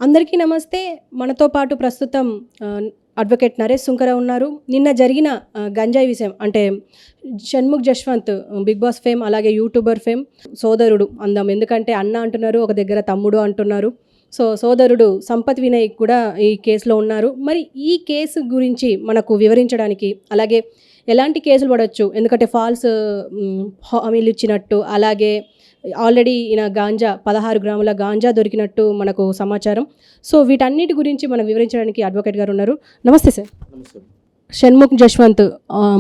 అందరికీ నమస్తే. మనతో పాటు ప్రస్తుతం అడ్వకేట్ నరేష్ సుంకర ఉన్నారు. నిన్న జరిగిన గంజాయి విషయం అంటే Shanmukh Jaswanth Bigg Boss fame, అలాగే యూట్యూబర్ ఫేమ్ సోదరుడు అందాం. ఎందుకంటే అన్న అంటున్నారు, ఒక దగ్గర తమ్ముడు అంటున్నారు. సో సోదరుడు సంపత్ వినయ్ కూడా ఈ కేసులో ఉన్నారు. మరి ఈ కేసు గురించి మనకు వివరించడానికి, అలాగే ఎలాంటి కేసులు పడవచ్చు, ఎందుకంటే ఫాల్స్ హామీలు ఇచ్చినట్టు, అలాగే ఆల్రెడీ ఈయన గాంజా 16 గ్రాముల గాంజా దొరికినట్టు మనకు సమాచారం. సో వీటన్నిటి గురించి మనకు వివరించడానికి అడ్వకేట్ గారు ఉన్నారు. నమస్తే సార్. నమస్తే. షణ్ముఖ్ జశ్వంత్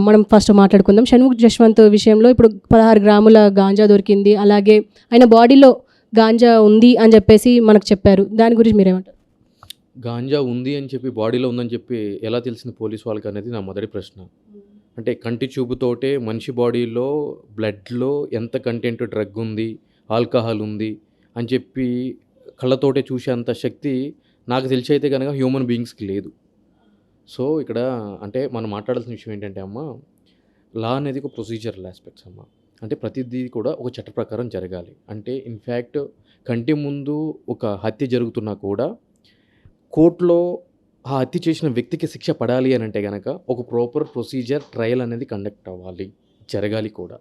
మనం ఫస్ట్ మాట్లాడుకుందాం. షణ్ముఖ్ జశ్వంత్ విషయంలో ఇప్పుడు 16 గ్రాముల గాంజా దొరికింది, అలాగే ఆయన బాడీలో గాంజా ఉంది అని చెప్పేసి మనకు చెప్పారు. దాని గురించి మీరేమంటారు? గాంజా ఉంది అని చెప్పి, బాడీలో ఉందని చెప్పి ఎలా తెలిసింది పోలీస్ వాళ్ళకి అనేది నా మొదటి ప్రశ్న. అంటే కంటి చూపుతోటే మనిషి బాడీలో బ్లడ్లో ఎంత కంటెంట్ డ్రగ్ ఉంది, ఆల్కహాల్ ఉంది అని చెప్పి కళ్ళతోటే చూసేంత శక్తి నాకు తెలిసి అయితే కనుక హ్యూమన్ బీయింగ్స్కి లేదు. సో ఇక్కడ అంటే మనం మాట్లాడాల్సిన విషయం ఏంటంటే అమ్మ, లా అనేది ఒక ప్రొసీజరల్ ఆస్పెక్ట్స్ అమ్మ. అంటే ప్రతిదీ కూడా ఒక చట్ట ప్రకారం జరగాలి. అంటే ఇన్ఫ్యాక్ట్ కంటి ముందు ఒక హత్య జరుగుతున్నా కూడా కోర్టులో ఆ హత్య చేసిన వ్యక్తికి శిక్ష పడాలి అని అంటే కనుక ఒక ప్రాపర్ ప్రొసీజర్ ట్రయల్ అనేది కండక్ట్ అవ్వాలి, జరగాలి కూడా.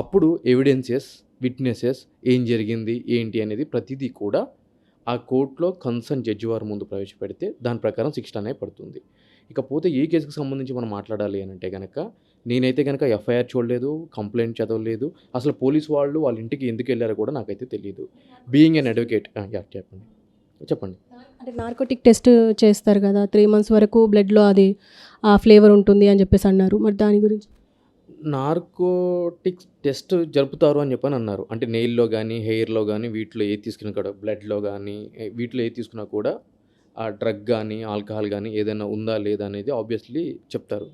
అప్పుడు ఎవిడెన్సెస్, విట్నెసెస్, ఏం జరిగింది ఏంటి అనేది ప్రతిదీ కూడా ఆ కోర్టులో కన్సర్న్ జడ్జి వారి ముందు ప్రవేశపెడితే దాని ప్రకారం శిక్ష అనేది పడుతుంది. ఇకపోతే ఈ కేసుకు సంబంధించి మనం మాట్లాడాలి అని అంటే కనుక నేనైతే కనుక ఎఫ్ఐఆర్ చూడలేదు, కంప్లైంట్ చదవలేదు, అసలు పోలీసు వాళ్ళు వాళ్ళ ఇంటికి ఎందుకు వెళ్ళారో కూడా నాకైతే తెలియదు. బీయింగ్ ఎన్ అడ్వకేట్ చెప్పండి. అంటే నార్కోటిక్ టెస్ట్ చేస్తారు కదా, 3 months వరకు బ్లడ్లో అది ఆ ఫ్లేవర్ ఉంటుంది అని చెప్పేసి అన్నారు. మరి దాని గురించి? నార్కోటిక్స్ టెస్ట్ జరుపుతారు అని చెప్పని అన్నారు. అంటే నెయిల్లో కానీ, హెయిర్లో కానీ, వీటిలో ఏది తీసుకున్నా కూడా, బ్లడ్లో కానీ వీటిలో ఏది తీసుకున్నా కూడా ఆ డ్రగ్ కానీ, ఆల్కహాల్ కానీ ఏదైనా ఉందా లేదా అనేది ఆబ్వియస్లీ చెప్తారు.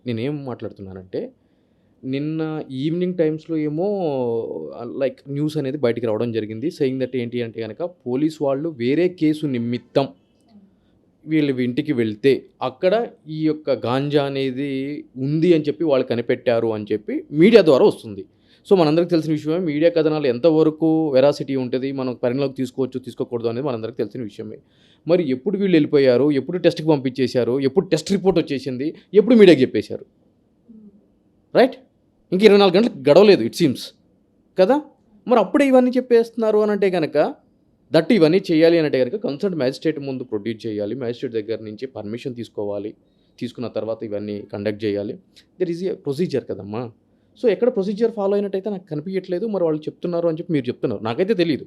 నేనేం మాట్లాడుతున్నానంటే, నిన్న ఈవినింగ్ టైమ్స్లో ఏమో లైక్ న్యూస్ అనేది బయటికి రావడం జరిగింది. సెయింగ్ దట్ ఏంటి అంటే కనుక పోలీస్ వాళ్ళు వేరే కేసు నిమిత్తం వీళ్ళ ఇంటికి వెళ్తే అక్కడ ఈ యొక్క గాంజా అనేది ఉంది అని చెప్పి వాళ్ళు కనిపెట్టారు అని చెప్పి మీడియా ద్వారా వస్తుంది. సో మనందరికి తెలిసిన విషయమే. మీడియా కథనాలు ఎంతవరకు వెరాసిటీ ఉంటుంది, మనం పరిగణలోకి తీసుకోవచ్చు తీసుకోకూడదు అనేది మనందరికి తెలిసిన విషయమే. మరి ఎప్పుడు వీళ్ళు వెళ్ళిపోయారు, ఎప్పుడు టెస్ట్కి పంపించేశారు, ఎప్పుడు టెస్ట్ రిపోర్ట్ వచ్చేసింది, ఎప్పుడు మీడియాకి చెప్పేశారు, రైట్? ఇంక 24 గంటలకు గడవలేదు ఇట్ సీమ్స్ కదా. మరి అప్పుడే ఇవన్నీ చెప్పేస్తున్నారు అని అంటే కనుక దట్ ఇవన్నీ చేయాలి అని అంటే కనుక కన్సర్న్ మ్యాజిస్ట్రేట్ ముందు ప్రొడ్యూస్ చేయాలి, మ్యాజిస్ట్రేట్ దగ్గర నుంచి పర్మిషన్ తీసుకోవాలి, తీసుకున్న తర్వాత ఇవన్నీ కండక్ట్ చేయాలి. దట్ ఈజ్ ఏ ప్రొసీజర్ కదమ్మా. సో ఎక్కడ ప్రొసీజర్ ఫాలో అయినట్టయితే నాకు కనిపించట్లేదు. మరి వాళ్ళు చెప్తున్నారు అని చెప్పి మీరు చెప్తున్నారు, నాకైతే తెలియదు.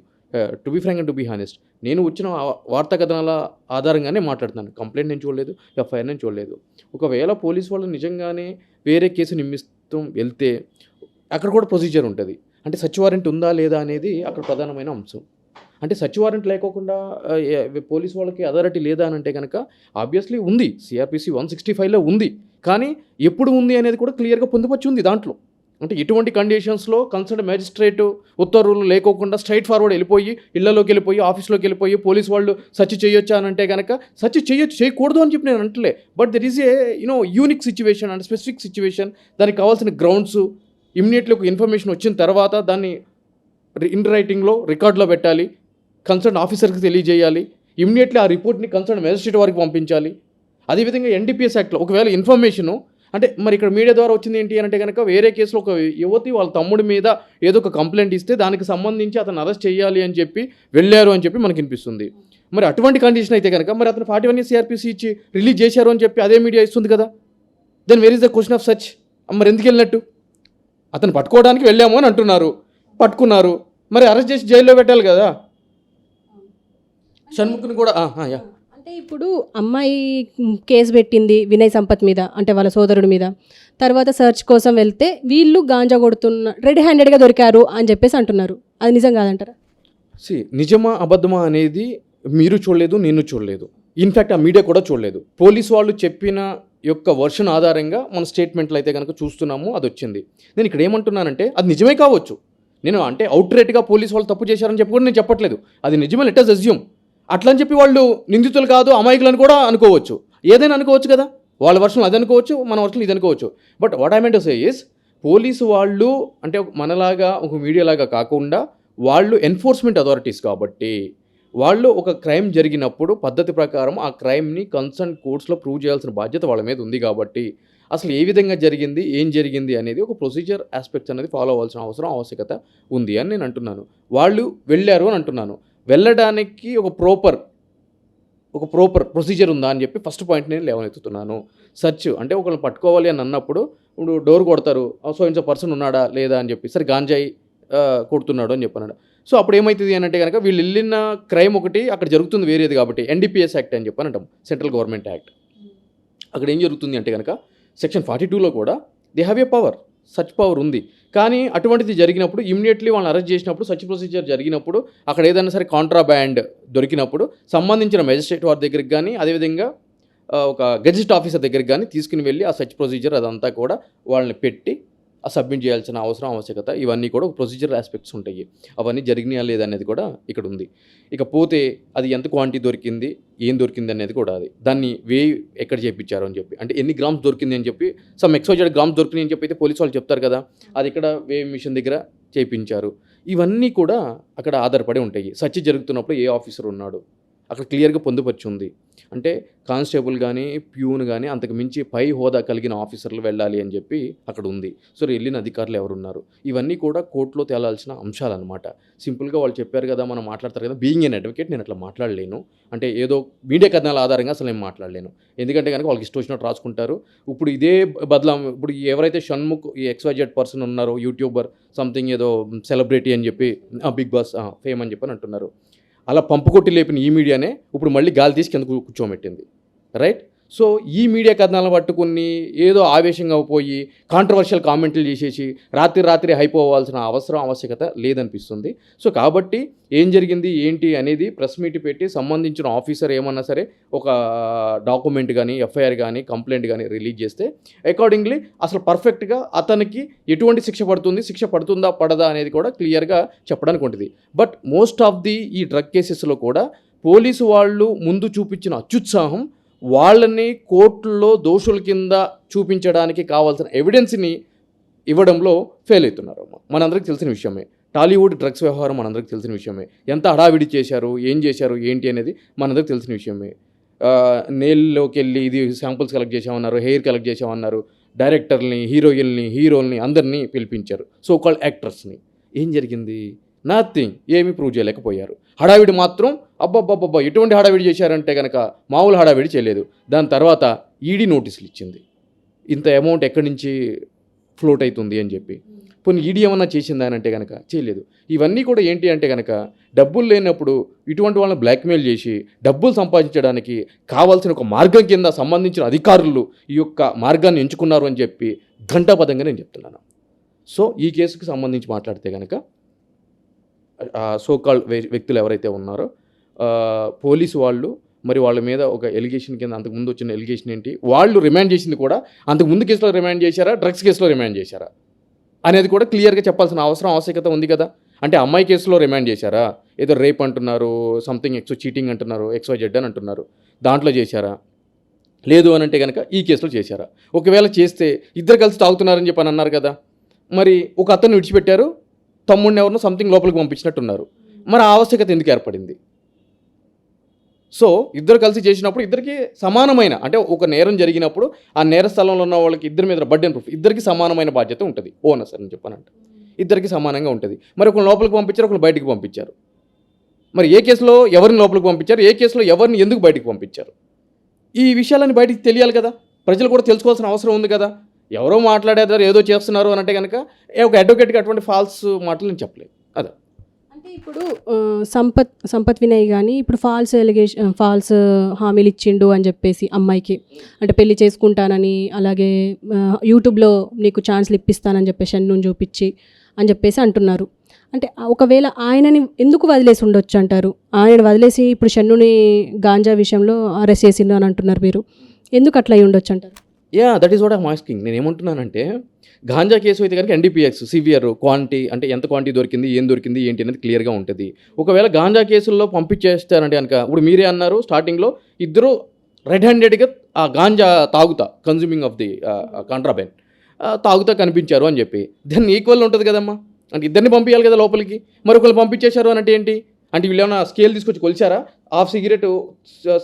To be frank and to be honest, నేను వచ్చిన వార్తా కథనాల ఆధారంగానే మాట్లాడుతున్నాను. కంప్లైంట్ నేను చూడలేదు, ఎఫ్ఐఆర్ నేను చూడలేదు. ఒకవేళ పోలీస్ వాళ్ళు నిజంగానే వేరే కేసు నిమిత్తం వెళ్తే అక్కడ కూడా ప్రొసీజర్ ఉంటుంది. అంటే సచ్ వారెంట్ ఉందా లేదా అనేది అక్కడ ప్రధానమైన అంశం. అంటే సచ్ వారెంట్ లేకోకుండా పోలీస్ వాళ్ళకి అథారిటీ లేదా అని అంటే కనుక ఆబ్వియస్లీ ఉంది, సిఆర్పిసి 165లో ఉంది. కానీ ఎప్పుడు ఉంది అనేది కూడా క్లియర్గా పొందుపరిచి ఉంది దాంట్లో. అంటే ఎటువంటి కండిషన్స్లో కన్సర్న్ మ్యాజిస్ట్రేట్ ఉత్తర్వులు లేకోకుండా స్ట్రైట్ ఫార్వర్డ్ వెళ్ళిపోయి ఇళ్లలోకి వెళ్ళిపోయి ఆఫీస్లోకి వెళ్ళిపోయి పోలీస్ వాళ్ళు సర్చ్ చేయొచ్చా అని అంటే కనుక సర్చ్ చేయొచ్చు, చేయకూడదు అని చెప్పి నేను అంటలే. But there is a unique situation and specific situation. దానికి కావాల్సిన గ్రౌండ్స్ ఇమ్మీడియట్లీ ఒక ఇన్ఫర్మేషన్ వచ్చిన తర్వాత దాన్ని ఇన్ రైటింగ్లో రికార్డులో పెట్టాలి, కన్సర్న్ ఆఫీసర్కి తెలియజేయాలి, ఇమ్మీడియట్లీ ఆ రిపోర్ట్ని కన్సర్న్ మ్యాజిస్ట్రేట్ వారికి పంపించాలి. అదేవిధంగా ఎన్డీపీఎస్ యాక్ట్లో ఒకవేళ ఇన్ఫర్మేషను అంటే మరి ఇక్కడ మీడియా ద్వారా వచ్చింది ఏంటి అంటే కనుక వేరే కేసులో ఒక యువతి వాళ్ళ తమ్ముడి మీద ఏదో ఒక కంప్లైంట్ ఇస్తే దానికి సంబంధించి అతను అరెస్ట్ చేయాలి అని చెప్పి వెళ్ళారు అని చెప్పి మనకు అనిపిస్తుంది. మరి అటువంటి కండిషన్ అయితే కనుక మరి అతను 41 సిఆర్పిసి ఇచ్చి రిలీజ్ చేశారు అని చెప్పి అదే మీడియా ఇస్తుంది కదా. Then where is the question of such? మరి ఎందుకు వెళ్ళినట్టు? అతను పట్టుకోవడానికి వెళ్ళాము అని అంటున్నారు, పట్టుకున్నారు, మరి అరెస్ట్ చేసి జైల్లో పెట్టాలి కదా. షణ్ముఖ్ని కూడా అంటే ఇప్పుడు అమ్మాయి కేసు పెట్టింది వినయ్ సంపత్ మీద, అంటే వాళ్ళ సోదరుడి మీద. తర్వాత సెర్చ్ కోసం వెళ్తే వీళ్ళు గాంజా కొడుతున్న రెడీ హ్యాండెడ్గా దొరికారు అని చెప్పేసి అంటున్నారు. అది నిజం కాదంటారా? నిజమా అబద్ధమా అనేది మీరు చూడలేదు, నేను చూడలేదు, ఇన్ఫ్యాక్ట్ ఆ మీడియా కూడా చూడలేదు. పోలీసు వాళ్ళు చెప్పిన యొక్క వర్షన్ ఆధారంగా మన స్టేట్మెంట్లు అయితే కనుక చూస్తున్నాము, అది వచ్చింది. నేను ఇక్కడ ఏమంటున్నానంటే అది నిజమే కావచ్చు. నేను అంటే అవుట్ రేట్గా పోలీసు వాళ్ళు తప్పు చేశారని చెప్పి కూడా నేను చెప్పట్లేదు. అది నిజమే, లెట్ అస్ అస్యూమ్. అట్లా అని చెప్పి వాళ్ళు నిందితులు కాదు, అమాయకులను కూడా అనుకోవచ్చు, ఏదైనా అనుకోవచ్చు కదా. వాళ్ళ వర్షన్లు అది అనుకోవచ్చు, మన వర్షన్లు ఇది అనుకోవచ్చు. But what I mean to say is police వాళ్ళు అంటే మనలాగా ఒక మీడియా లాగా కాకుండా వాళ్ళు ఎన్ఫోర్స్మెంట్ అథారిటీస్ కాబట్టి వాళ్ళు ఒక క్రైమ్ జరిగినప్పుడు పద్ధతి ప్రకారం ఆ క్రైమ్‌ని కన్సర్న్ కోర్ట్స్‌లో ప్రూవ్ చేయాల్సిన బాధ్యత వాళ్ళ మీద ఉంది కాబట్టి, అసలు ఏ విధంగా జరిగింది, ఏం జరిగింది అనేది ఒక ప్రొసీజర్ యాస్పెక్ట్స్ అనేది ఫాలో అవ్వాల్సిన అవసరం, ఆవశ్యకత ఉంది అని నేను అంటున్నాను. వాళ్ళు వెళ్ళారు అని అంటున్నాను. వెళ్ళడానికి ఒక ప్రాపర్ ప్రొసీజర్ ఉందా అని చెప్పి ఫస్ట్ పాయింట్ నేను లేవనెత్తుతున్నాను. సెర్చ్ అంటే ఒకళ్ళని పట్టుకోవాలి అని అన్నప్పుడు ఇప్పుడు డోర్ కొడతారు. సో అండ్ సో పర్సన్ ఉన్నాడా లేదా అని చెప్పి. సరే గాంజాయి కొడుతున్నాడు అని చెప్పన్నాడు. సో అప్పుడు ఏమైతది అనంటే గనక వీళ్ళు ఎళ్ళిన క్రైమ్ ఒకటి అక్కడ జరుగుతుంది వేరేది కాబట్టి ఎన్‌డీపీఎస్ యాక్ట్ అని చెప్పని అంటాం. Central government act. అక్కడ ఏం జరుగుతుంది అంటే గనక సెక్షన్ 42లో కూడా they have a power. Such power ఉంది. కానీ అటువంటిది జరిగినప్పుడు ఇమ్మీడియేట్‌లీ వాళ్ళని అరెస్ట్ చేసినప్పుడు సచ్ ప్రొసీజర్ జరిగినప్పుడు అక్కడ ఏదైనా సరే కాంట్రాబ్యాండ్ దొరికినప్పుడు సంబంధించిన మెజిస్ట్రేట్ వారి దగ్గరికి గానీ, అదేవిధంగా ఒక గెజిట్ ఆఫీసర్ దగ్గరికి గానీ తీసుకొని వెళ్ళి ఆ సచ్ ప్రొసీజర్ అదంతా కూడా వాళ్ళని పెట్టి సబ్మిట్ చేయాల్సిన అవసరం, ఆవశ్యకత ఇవన్నీ కూడా ఒక ప్రొసీజర్ ఆస్పెక్ట్స్ ఉంటాయి. అవన్నీ జరిగినాయా లేదా అనేది కూడా ఇక్కడ ఉంది. ఇకపోతే అది ఎంత క్వాంటిటీ దొరికింది, ఏం దొరికింది అనేది కూడా అది. దాన్ని ఎక్కడ చేపించారు అని చెప్పి. అంటే ఎన్ని గ్రామ్స్ దొరికింది అని చెప్పి XYZ గ్రామ్స్ దొరికినాయి అని చెప్పి అయితే పోలీసు వాళ్ళు చెప్తారు కదా. అది ఇక్కడ మిషన్ దగ్గర చేపించారు. ఇవన్నీ కూడా అక్కడ ఆధారపడి ఉంటాయి. సర్చ్ జరుగుతున్నప్పుడు ఏ ఆఫీసర్ ఉన్నాడు అక్కడ క్లియర్‌గా పొందుపరిచి ఉంది. అంటే కానిస్టేబుల్ గానీ, ప్యూన్ గానీ అంతకు మించి పై హోదా కలిగిన ఆఫీసర్లు వెళ్ళాలి అని చెప్పి అక్కడ ఉంది. సో వెళ్ళిన అధికారులు ఎవరున్నారు? ఇవన్నీ కూడా కోర్టులో తేలాల్సిన అంశాలన్నమాట. సింపుల్‌గా వాళ్ళు చెప్పారు కదా, మనం మాట్లాడతారు కదా. బీయింగ్ ఎన్ అడ్వకేట్ నేను అట్లా మాట్లాడలేను. అంటే ఏదో మీడియా కథనాల ఆధారంగా అసలు నేను మాట్లాడలేను. ఎందుకంటే గనక వాళ్ళకి ఇష్టం వచ్చినట్టు రాసుకుంటారు. ఇప్పుడు ఇదే బదలాం ఇప్పుడు ఎవరైతే షణ్ముఖ్ ఈ XYZ పర్సన్ ఉన్నారో యూట్యూబర్ సంథింగ్ ఏదో సెలబ్రిటీ అని చెప్పి బిగ్ బాస్ ఫేమ్ అని చెప్పని అంటున్నారు. అలా పంపు కొట్టి లేపిన ఈ మీడియానే ఇప్పుడు మళ్ళీ గాలి తీసి కింద కూర్చోబెట్టింది. రైట్? సో ఈ మీడియా కథనాలను పట్టుకుని ఏదో ఆవేశంగా పోయి కాంట్రవర్షియల్ కామెంట్లు చేసేసి రాత్రి అయిపోవాల్సిన అవసరం, ఆవశ్యకత లేదనిపిస్తుంది. సో కాబట్టి ఏం జరిగింది ఏంటి అనేది ప్రెస్ మీట్ పెట్టి సంబంధించిన ఆఫీసర్ ఏమన్నా సరే ఒక డాక్యుమెంట్ కానీ, ఎఫ్ఐఆర్ కానీ, కంప్లైంట్ కానీ రిలీజ్ చేస్తే అకార్డింగ్లీ అసలు పర్ఫెక్ట్గా అతనికి ఎటువంటి శిక్ష పడుతుంది, శిక్ష పడుతుందా పడదా అనేది కూడా క్లియర్గా చెప్పడానికి ఉంటుంది. బట్ మోస్ట్ ఆఫ్ ది ఈ డ్రగ్ కేసెస్లో కూడా పోలీసు వాళ్ళు ముందు చూపించిన అత్యుత్సాహం వాళ్ళని కోర్టుల్లో దోషుల కింద చూపించడానికి కావాల్సిన ఎవిడెన్స్ని ఇవ్వడంలో ఫెయిల్ అవుతున్నారు. మనందరికీ తెలిసిన విషయమే. టాలీవుడ్ డ్రగ్స్ వ్యవహారం మనందరికీ తెలిసిన విషయమే. ఎంత హడావిడి చేశారు, ఏం చేశారు, ఏంటి అనేది మనందరికీ తెలిసిన విషయమే. నెయిల్లోకి వెళ్ళి ఇది శాంపుల్స్ కలెక్ట్ చేసామన్నారు, హెయిర్ కలెక్ట్ చేసామన్నారు, డైరెక్టర్ని, హీరోయిన్ని అందరినీ పిలిపించారు, సో కాల్డ్ యాక్టర్స్ని. ఏం జరిగింది? నథింగ్. ఏమీ ప్రూవ్ చేయలేకపోయారు. హడావిడి మాత్రం అబ్బబ్బబ్బబ్బా ఎటువంటి హడావిడి చేశారంటే కనుక మామూలు హడావిడి చేయలేదు. దాని తర్వాత ఈడీ నోటీసులు ఇచ్చింది, ఇంత అమౌంట్ ఎక్కడి నుంచి ఫ్లోట్ అవుతుంది అని చెప్పి. పోనీ ఈడీ ఏమన్నా చేసిందా అని అంటే కనుక చేయలేదు. ఇవన్నీ కూడా ఏంటి అంటే కనుక డబ్బులు లేనప్పుడు ఇటువంటి వాళ్ళని బ్లాక్మెయిల్ చేసి డబ్బులు సంపాదించడానికి కావాల్సిన ఒక మార్గం కింద సంబంధించిన అధికారులు ఈ యొక్క మార్గాన్ని ఎంచుకున్నారు అని చెప్పి ఘంటాపథంగా నేను చెప్తున్నాను. సో ఈ కేసుకు సంబంధించి మాట్లాడితే కనుక సో కాల్డ్ వ్యక్తులు ఎవరైతే ఉన్నారో పోలీసు వాళ్ళు మరి వాళ్ళ మీద ఒక ఎలిగేషన్ కింద అంతకుముందు వచ్చిన ఎలిగేషన్ ఏంటి, వాళ్ళు రిమాండ్ చేసింది కూడా అంతకుముందు కేసులో రిమాండ్ చేశారా, డ్రగ్స్ కేసులో రిమాండ్ చేశారా అనేది కూడా క్లియర్గా చెప్పాల్సిన అవసరం, ఆవశ్యకత ఉంది కదా. అంటే అమ్మాయి కేసులో రిమాండ్ చేశారా, ఏదో రేప్ అంటున్నారు, సంథింగ్ చీటింగ్ అంటున్నారు, XYZ అని అంటున్నారు, దాంట్లో చేశారా, లేదు అని అంటే కనుక ఈ కేసులో చేశారా. ఒకవేళ చేస్తే ఇద్దరు కలిసి తాగుతున్నారని చెప్పి అని అన్నారు కదా, మరి ఒక అతన్ని విడిచిపెట్టారు, తమ్ముడిని ఎవరినో సంథింగ్ లోపలికి పంపించినట్టున్నారు. మరి ఆ ఆవశ్యకత ఎందుకు ఏర్పడింది? సో ఇద్దరు కలిసి చేసినప్పుడు ఇద్దరికి సమానమైన, అంటే ఒక నేరం జరిగినప్పుడు ఆ నేర స్థలంలో ఉన్న వాళ్ళకి ఇద్దరి మీద బర్డెన్ ప్రూఫ్, ఇద్దరికి సమానమైన బాధ్యత ఉంటుంది. ఓనర్స్ అని చెప్పానంటే ఇద్దరికి సమానంగా ఉంటుంది. మరి ఒకరు లోపలికి పంపించారు, ఒకరు బయటికి పంపించారు. మరి ఏ కేసులో ఎవరిని లోపలికి పంపించారు, ఏ కేసులో ఎవరిని ఎందుకు బయటికి పంపించారు, ఈ విషయాలని బయటికి తెలియాలి కదా. ప్రజలు కూడా తెలుసుకోవాల్సిన అవసరం ఉంది కదా. ఎవరో మాట్లాడేదారు ఏదో చేస్తున్నారు అని అంటే కనుక ఒక అడ్వకేట్గా అటువంటి ఫాల్స్ మాటలు నేను చెప్పలేదు. అదే అంటే ఇప్పుడు సంపత్ వినయ్ కానీ ఇప్పుడు ఫాల్స్ హామీలు ఇచ్చిండు అని చెప్పేసి అమ్మాయికి, అంటే పెళ్లి చేసుకుంటానని, అలాగే యూట్యూబ్లో నీకు ఛాన్స్లు ఇప్పిస్తానని చెప్పేసి షన్నుని చూపించి అని చెప్పేసి అంటున్నారు. అంటే ఒకవేళ ఆయనని ఎందుకు వదిలేసి ఉండొచ్చు అంటారు? ఆయన వదిలేసి ఇప్పుడు షన్నుని గాంజా విషయంలో అరెస్ట్ చేసిండు అని అంటున్నారు మీరు, ఎందుకు అట్లా అయి ఉండొచ్చు అంటారు? That is what I'm asking. నేను ఏమంటున్నానంటే గాంజా కేసు అయితే కనుక NDPS సివియర్ క్వాంటిటీ, అంటే ఎంత క్వాంటిటీ దొరికింది, ఏం దొరికింది ఏంటి అనేది క్లియర్గా ఉంటుంది. ఒకవేళ గాంజా కేసుల్లో పంపించేస్తారంటే కనుక ఇప్పుడు మీరే అన్నారు స్టార్టింగ్లో ఇద్దరు రెడ్ హ్యాండెడ్గా ఆ ganja consuming of the contraband తాగుతా కనిపించారు అని చెప్పి దాన్ని ఈక్వల్ ఉంటుంది కదమ్మా. అంటే ఇద్దరిని పంపించాలి కదా లోపలికి. మరి ఒకళ్ళు పంపించేశారు అని అంటే ఏంటి? అంటే వీళ్ళు ఏమైనా స్కేల్ తీసుకొచ్చి కొలిచారా? హాఫ్ సిగరెట్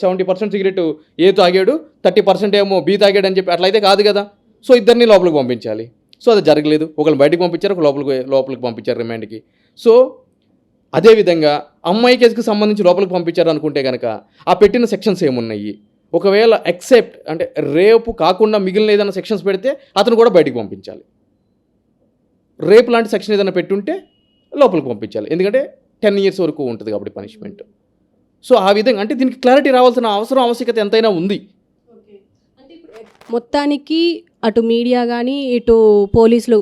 70% సిగరెట్ ఏ తాగాడు, 30% ఏమో బి తాగాడు అని చెప్పి అట్లయితే కాదు కదా. సో ఇద్దరిని లోపలికి పంపించాలి. సో అది జరగలేదు. ఒకళ్ళు బయటకు పంపించారు, ఒక లోపలికి పంపించారు రిమాండ్కి. సో అదేవిధంగా అమ్మాయి కేసుకి సంబంధించి లోపలికి పంపించారు అనుకుంటే కనుక ఆ పెట్టిన సెక్షన్స్ ఏమున్నాయి? ఒకవేళ ఎక్సెప్ట్ అంటే రేపు కాకుండా మిగిలిన ఏదైనా సెక్షన్స్ పెడితే అతను కూడా బయటికి పంపించాలి. రేపు లాంటి సెక్షన్ ఏదైనా పెట్టుంటే లోపలికి పంపించాలి. ఎందుకంటే 10 years వరకు ఉంటుంది కాబట్టి పనిష్మెంట్. సో ఆ విధంగా అంటే దీనికి క్లారిటీ రావాల్సిన ఆవశ్యకత ఎంతైనా ఉంది. మొత్తానికి అటు మీడియా కానీ ఇటు పోలీసులు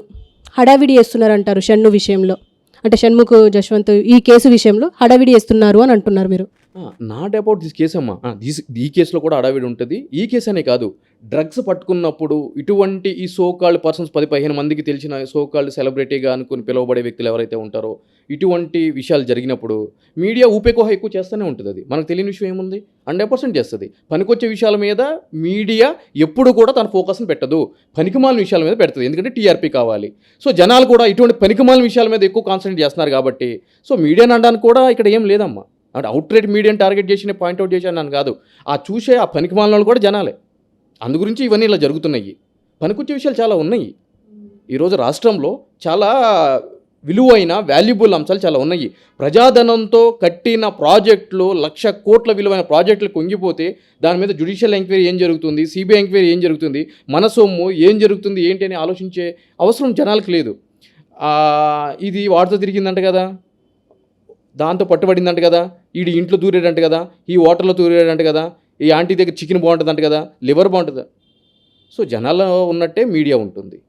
హడావిడి చేస్తున్నారంటారు షన్ను విషయంలో. అంటే షణ్ముఖ్ జశ్వంత్ ఈ కేసు విషయంలో హడావిడి చేస్తున్నారు అని అంటున్నారు మీరు. నాట్ అబౌట్ దిస్ కేసు అమ్మా. ఈ కేసులో కూడా అడావిడి ఉంటుంది. ఈ కేసు అనే కాదు, డ్రగ్స్ పట్టుకున్నప్పుడు ఇటువంటి ఈ సోకాల్డ్ పర్సన్స్ 10-15 మందికి తెలిసిన సోకాల్డ్ సెలబ్రిటీగా అనుకుని పిలువబడే వ్యక్తులు ఎవరైతే ఉంటారో ఇటువంటి విషయాలు జరిగినప్పుడు మీడియా ఊపేకోహ ఎక్కువ చేస్తూనే ఉంటుంది. అది మనకు తెలియని విషయం ఏముంది, 100% చేస్తుంది. పనికొచ్చే విషయాల మీద మీడియా ఎప్పుడు కూడా తన ఫోకస్ని పెట్టదు, పనికిమాలిన విషయాల మీద పెడుతుంది. ఎందుకంటే టీఆర్పీ కావాలి. సో జనాలు కూడా ఇటువంటి పనికిమాలిన విషయాల మీద ఎక్కువ కాన్సన్ట్రేట్ చేస్తున్నారు కాబట్టి సో మీడియాని అనడానికి కూడా ఇక్కడ ఏం లేదమ్మా. అంటే అవుట్రేట్ మీడియాని టార్గెట్ చేసి పాయింట్అవుట్ చేశాను నన్ను కాదు, ఆ చూసే ఆ పనికిమాలిన వాళ్ళు కూడా జనాలే. అందు గురించి ఇవన్నీ ఇలా జరుగుతున్నాయి. పనికొచ్చే విషయాలు చాలా ఉన్నాయి. ఈరోజు రాష్ట్రంలో చాలా విలువైన వాల్యుబుల్ అంశాలు చాలా ఉన్నాయి. ప్రజాధనంతో కట్టిన ప్రాజెక్టులు 1,00,000 కోట్ల విలువైన ప్రాజెక్టులు కుంగిపోతే దాని మీద జ్యుడిషియల్ ఎంక్వైరీ ఏం జరుగుతుంది, సిబిఐ ఎంక్వైరీ ఏం జరుగుతుంది, మన సొమ్ము ఏం జరుగుతుంది ఏంటి అని ఆలోచించే అవసరం జనాలకు లేదు. ఇది వాటితో తిరిగిందంట కదా, దాంతో పట్టుబడిందంట కదా, ఈడి ఇంట్లో దూరేడంట కదా, ఈ హోటల్లో దూరేడంట కదా, ఈ ఆంటీ దగ్గర చికెన్ బాగుంటుందంట కదా, లివర్ బాగుంటుందా. సో జనాల్లో ఉన్నట్టే మీడియా ఉంటుంది.